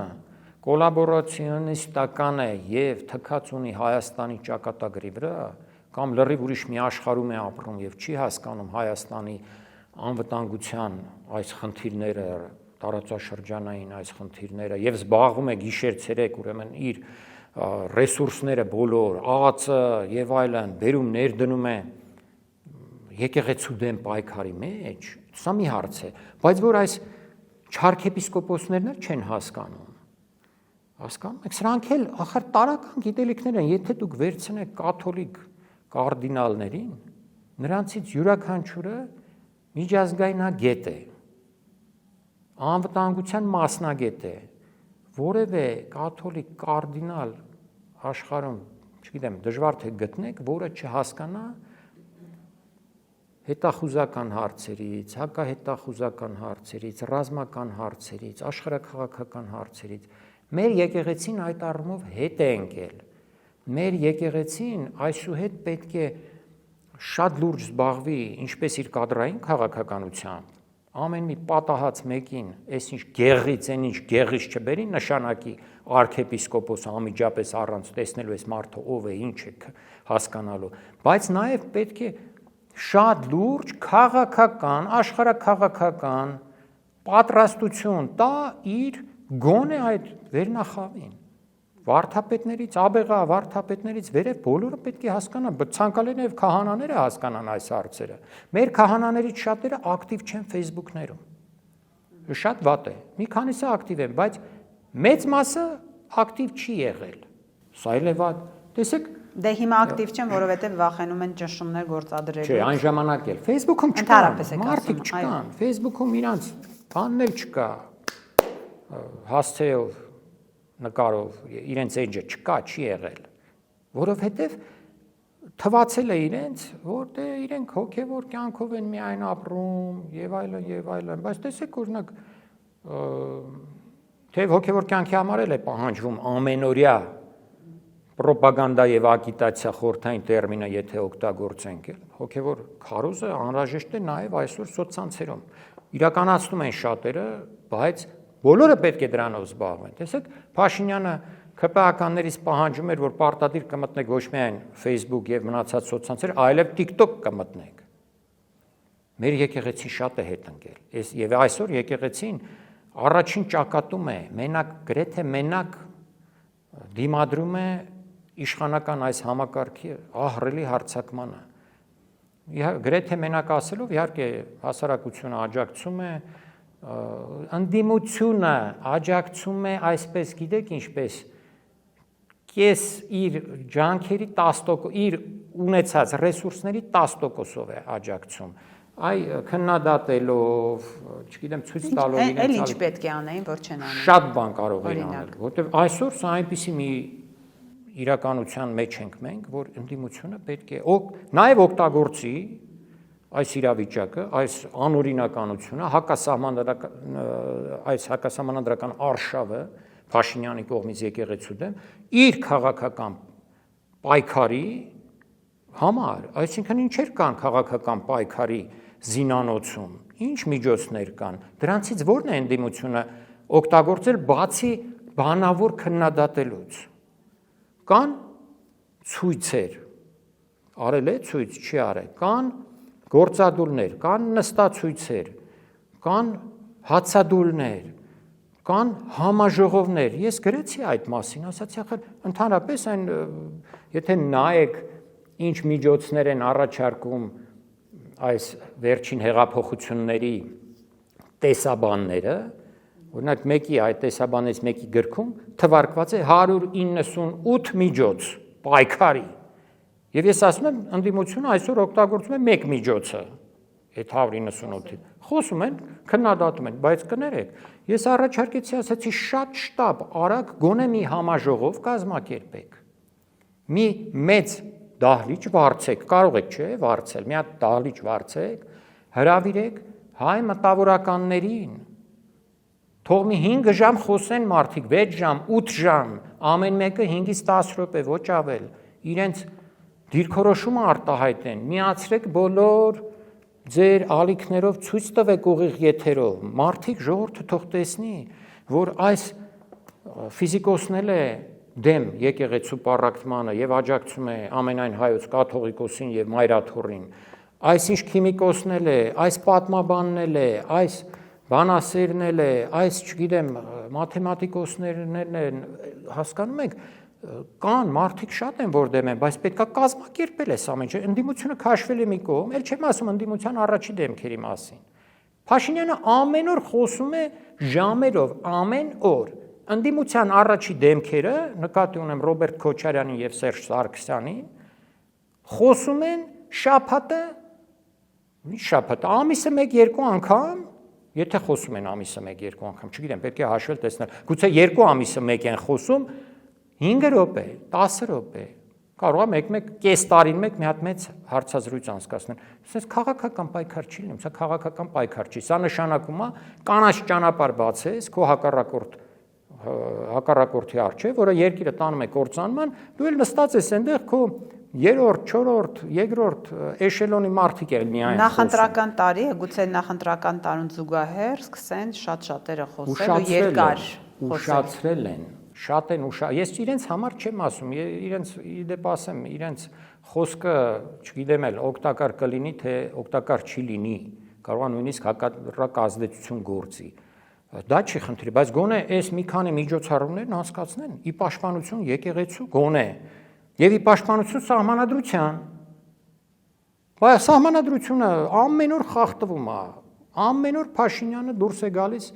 կոլաբորացիոնիստական է եւ թքած ունի Հայաստանի ճակատագրի վրա, կամ լրիվ ուրիշ մի աշխարհում է ապրում եւ չի հասկանում Հայաստանի անվտանգության այս խնդիրները, տարածաշրջանային այս խնդիրները եւ զբաղվում է գիշեր-ցերեկ ուրեմն իր ռեսուրսները բոլոր, ԱԱՑ եւ այլն բերում ներդնում է եկեղեցու դեմ պայքարի մեջ, սա մի հարց է, բայց որ այս չարքեպիսկոպոսներն էլ չեն հասկանում։ Հասկանում եք, սրանք էլ ախր տարական գիտելիքներ են, եթե դուք վերցնեք կաթոլիկ կարդինալներին, նրանցից յուրաքանչյուրը միջազգայնագետ է, անվտանգության մասնագետ է, որևէ կաթոլիկ կարդինալ աշխարհում, չգիտեմ, դժվար թե գտնեք, որը չհասկանա հետախուզական հարցերից, հակահետախուզական հարցերից, ռազմական հարցերից, աշխարհաքաղաքական հարցերից մեր եկեղեցին այդ առումով հետ է ընկել։ Մեր եկեղեցին այսուհետ պետք է շատ լուրջ զբաղվի ինչպես իր կադրային քաղաքականությամբ, ամեն մի պատահած մեկին, այսինչ գեղից, այնինչ գեղից չբերի նշանակի արքեպիսկոպոսը անմիջապես առանց տեսնելու այս մարդը ով է, ինչ է հասկանալու, բայց նաև պետք է շատ լուրջ քաղաքական, աշխարհաքաղաքական պատրաստություն տա իր գոնե այդ վերնախավին։ Վարդապետներից, աբեղա վարդապետներից վերև բոլորը պետք է հասկանան, բայց ցանկալի նաև քահանաները հասկանան այս հարցերը։ Մեր քահանաներից շատերը ակտիվ չեն Facebook-ներում։ Շատ վատ է։ Մի քանիսը ակտիվ են, բայց մեծ մասը ակտիվ չի եղել։ Սա էլ է վատ։ Տեսեք, դե հիմա ակտիվ չեն, որովհետև վախենում են ճնշումներ գործադրելու։ Չէ, այն ժամանակ էլ Facebook-ում չկան, մարդիկ չկան, Facebook-ում իրանց բանն էլ չկա, հասցեով նկարով իրենց էջը չկա, չի եղել, որովհետև թվացել է իրենց, որ դե իրենք հոգևոր կյանքով են միայն ապրում եւ այլն, բայց տեսեք օրինակ թեև հոգևոր կյանքի համար էլ է պահանջվում ամենօրյա պրոպագանդա եւ ագիտացիա խորհրդային տերմինը, եթե օգտագործենք, հոգևոր քարոզը անհրաժեշտ է նաեւ այսօր սոցցանցերում։ Իրականացնում են շատերը, բայց բոլորը պետք է դրանով զբաղվեն։ Տեսեք, Փաշինյանը ԿՊԱ-ականներից պահանջում էր, որ պարտադիր կմտնեք ոչ միայն Facebook եւ մնացած սոցցանցեր, այլև TikTok կմտնեք։ Մեր եկեղեցին շատ է հետ ընկել։ Եվ այսօր եկեղեցին առաջին ճակատում է, մենակ գրեթե մենակ դիմադրում է իշխանական այս համակարգի ահռելի հարձակմանը։ Գրեթե մենակ ասելով, իհարկե հասարակությունը աջակցում է, ընդդիմությունը աջակցում է, այսպես գիտեք ինչպես, կես իր ջանքերի 10%, իր ունեցած ռեսուրսների 10%-ով է աջակցում։ Այ քննադատելով, չգիտեմ, ցույց տալով իրենց այլ ինչ պետք է անեին, որ չեն անում։ Շատ բան կարող են անել, որտեղ այսօր սա այնպիսի մի իրականության մեջ ենք մենք, որ ընդդիմությունը պետք է նաև օգտագործի այս իրավիճակը, այս անօրինականությունը, այս հակասահմանադրական արշավը Փաշինյանի կողմից եկեղեցու դեմ իր քաղաքական պայքարի համար, այսինքն ինչեր կան քաղաքական պայքարի զինանոցում, ինչ միջոցներ կան, դրանցից որն է ընդդիմությունը օգտագործել բացի բանավոր քննադատելուց։ Կան ցույցեր, արել է ցույց, չի արել, կան գործադուլներ, կան նստացույցեր, կան հացադուլներ, կան համաժողովներ։ Ես գրեցի այդ մասին, ասացի, ախր ընդհանրապես այն, եթե նայեք ինչ միջոցներ են առաջարկում այս վերջին հեղափոխությունների տեսաբանները, օրինակ մեկի այդ տեսաբանից մեկի գրքում թվարկված է 198 միջոց պայքարի։ Եվ ես ասում եմ, ընդդիմությունը այսօր օգտագործում է մեկ միջոցը, այդ 198-ին։ Խոսում են, քննադատում են, բայց կներեք, ես առաջարկեցի, ասացի, շատ շտապ, արագ գոնե մի համաժողով կազմակերպեք։ Մի մեծ դահլիճ վարձեք, կարող եք, չէ, վարձել, մի հատ դահլիճ վարձեք, հրավիրեք հայ մտավորականներին։ Թող մի 5 ժամ խոսեն մարդիկ, 6 ժամ, 8 ժամ, ամեն մեկը 5-ից 10 րոպե, ոչ ավել, իրենց դիրքորոշումը արտահայտեն, միացրեք բոլոր ձեր ալիքներով ցույց տվեք ուղիղ եթերով, մարդիկ ժողովուրդը թող տեսնի, որ այս ֆիզիկոսն էլ է դեմ եկեղեցու պառակտմանը եւ աջակցում է ամենայն հայոց կաթողիկոսին եւ մայրաթոռին, այսինչ քիմիկոսն էլ է, այս պատմաբանն էլ է, այս բանասերն էլ է, այս, չգիտեմ, մաթեմատիկոսներն են, հասկանում եք, կան մարդիկ շատ են որ դեմ են, բայց պետքա կազմակերպել այս ամեն ինչը, ընդդիմությունը քաշվել է մի կողմ, էլ չեմ ասում ընդդիմության առաջի դեմքերի մասին։ Փաշինյանը ամեն օր խոսում է ժամերով, ամեն օր։ Ընդդիմության առաջի դեմքերը, նկատի ունեմ Ռոբերտ Քոչարյանին եւ Սերժ Սարգսյանին, խոսում են շաբաթը, ամիսը 1-2 անգամ, եթե խոսում են ամիսը 1-2 անգամ, չգիտեմ, պետք է հաշվել տեսնել, գուցե 2 ամիսը 1 են խոսում, 5 րոպե, 10 րոպե, կարող է մեկ-մեկ կես տարին մեկ մի հատ մեծ հարցազրույց անցկացնել։ Ասես քաղաքական պայքար չի լինում, սա քաղաքական պայքար չի։ Սա նշանակում է կանաչ ճանապարհ բացես քո հակառակորդի առջև, որը երկիրը տանում է կործանման, դու էլ նստած ես այնտեղ քո երրորդ, չորրորդ, երկրորդ էշելոնի մարդիկ էլ միայն նախընտրական տարի է, գուցե նախընտրական տարուն զուգահեռ սկսեն շատ-շատերը խոսել ու երկար ուշացրել են, շատ են ես իրենց համար չեմ ասում, իրենց իդեպ ասեմ, իրենց խոսքը, չգիտեմ էլ, օգտակար կլինի, թե օգտակար չի լինի, կարող է նույնիսկ հակառակ ազդեցություն գործի։ Դա չի խնդրի, բայց գոնե այս մի քանի միջոցառումներն անցկացնեն ի պաշտպանություն եկեղեցու գոնե եւ ի պաշտպանություն սահմանադրության։ Բայց սահմանադրությունը ամեն օր խախտվում է, ամեն օր Փաշինյանը դուրս է գալիս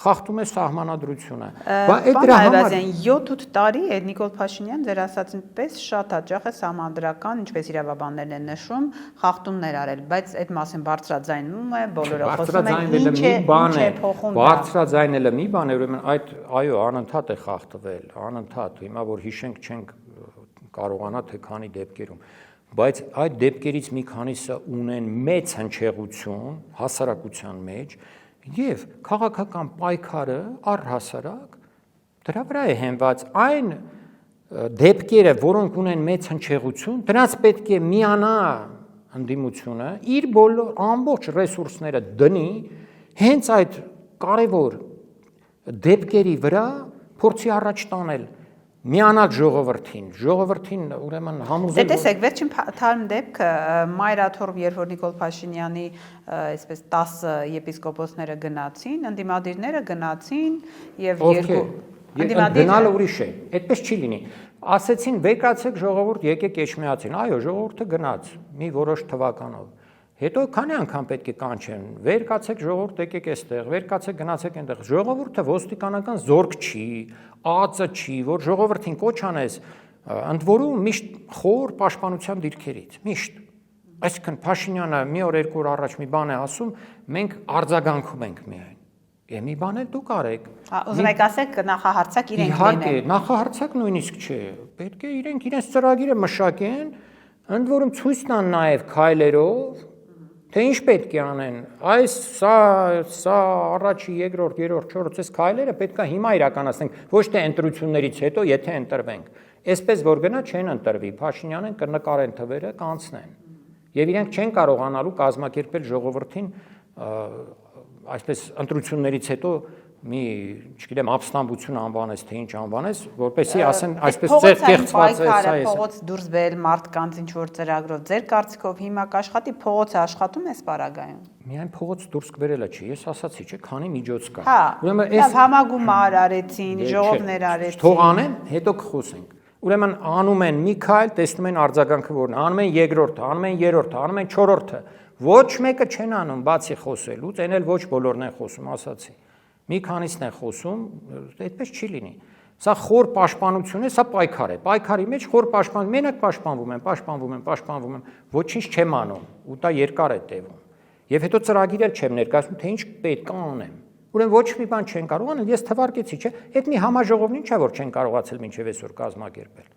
խախտում է սահմանադրությունը։ Բայց դրա համար 7-8 տարի է Նիկոլ Փաշինյան ձեր ասածին պես շատ հաճախ է սահմանադրական, ինչպես իրավաբաններն են նշում, խախտումներ արել, բայց այդ մասին բարձրաձայնում է, բոլորը խոսում են, ինչ է փոխում։ Բարձրաձայնելը մի բան է, ուրեմն այդ այո, անընդհատ է խախտվել, անընդհատ, հիմա որ հիշենք չենք կարողանա թե քանի դեպքերում, բայց այդ դեպքերից մի քանիսը ունեն մեծ հնչեղություն հասարակության մեջ եւ քաղաքական պայքարը առհասարակ դրա վրա է հենված այն դեպքերը, որոնք ունեն մեծ հնչեղություն, դրանց պետք է միանա ընդդիմությունը իր բոլոր ամբողջ ռեսուրսները դնի հենց այդ կարևոր դեպքերի վրա փորձի առաջ տանել միանալ ժողովրդին ուրեմն համոզել։ Տեսեք, վերջին թարմ դեպքը Մայրաթորմ, երբ որ Նիկոլ Փաշինյանի այսպես 10 եպիսկոպոսները գնացին, ընդդիմադիրները գնացին եւ երկու գնալը ուրիշ է, այդպես չի լինի։ Ասեցին վեկացեք ժողովուրդ, եկեք էջմիածին։ Այո, ժողովուրդը գնաց մի որոշ թվականով։ Հետո քանի անգամ պետք է կանչեն, վեր կացեք ժողովուրդ, եկեք այստեղ, վեր կացեք գնացեք այնտեղ։ Ժողովուրդը ոստիկանական զորք չի, ԱԾ չի, որ ժողովրդին կոչ անես, ընդ որում միշտ խոր պաշտպանության դիրքերից, միշտ։ Այսինքն Փաշինյանը մի օր երկու օր առաջ մի բան է ասում, մենք արձագանքում ենք միայն։ Եվ մի բան էլ դուք արեք։ Ուզում եք ասեք նախահարցակ իրենք լինեն։ Իհարկե, նախահարցակ նույնիսկ չէ։ Պետք է իրենք իրենց ծրագիրը մշակեն, ընդ որում ցույց տան նաև քայլերով, թե ինչ պետք է անեն, սա առաջի, երկրորդ, երրորդ, չորրորդ, այս քայլերը պետք է հիմա իրականացնենք, ոչ թե ընտրություններից հետո, եթե ընտրվենք։ Այսպես որ գնա չեն ընտրվի, Փաշինյանին կնկարեն թվերը, կանցնեն։ Եվ իրենք չեն կարողանալու կազմակերպել ժողովրդին այսպես ընտրություններից հետո մի, չգիտեմ, ապստամբություն անվանես, թե ինչ անվանես, որպեսզի ասեն, այսպես կեղծված է, սա է։ Փողոց դուրս բերել մարդկանց ինչ որ ծրագրով, ձեր կարծիքով հիմա կաշխատի, փողոցը աշխատում է սպարագայում։ Միայն փողոց դուրս բերելը չի, ես ասացի, չէ, քանի միջոց կա։ Ուրեմն այս համագումար արեցին, ժողովներ արեցին։ Թող անեն, հետո կխոսենք։ Ուրեմն անում են մի քայլ, տեսնում են արձագանքը որն է, անում են երկրորդը, անում են երրորդը, անում են չորրորդը։ Ոչ մեկը չեն անում, բացի խոսելուց, այն էլ ոչ բոլորն են խոսում, ասացի։ Մի քանիսն են խոսում, այդպես չի լինի։ Սա խոր պաշտպանություն է, սա պայքար է։ Պայքարի մեջ խոր պաշտպանություն, մենակ պաշտպանվում եմ, ոչինչ չեմ անում, ու դա երկար է տևում։ Եվ հետո ծրագիրը չեմ ներկայացնում, թե ինչ պետք է անեմ։ Ուրեմն ոչ մի բան չեն կարող անել, ես թվարկեցի, չէ՞, այդ մի համաժողովն ինչ է որ չեն կարողացել մինչև այսօր կազմակերպել։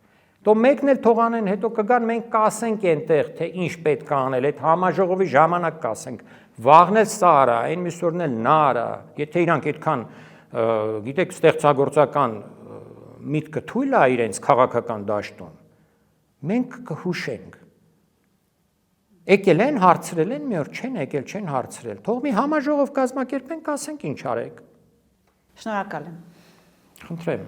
Դո մեկն էլ թող անեն, հետո կգան, մենք կասենք այնտեղ, թե ինչ պետք է անել, այդ համաժողովի ժամանակ կասենք, վաղն էլ սա արա, այն մյուսօրն էլ նա արա, եթե իրանք այդքան, գիտեք, ստեղծագործական միտքը թույլ է իրենց քաղաքական դաշտում, մենք կհուշենք։ Եկել են, հարցրել են, մի օր չեն եկել, չեն հարցրել, թող մի համաժողով կազմակերպենք, ասենք ինչ արեք։ Շնորհակալ եմ։ Խնդրեմ։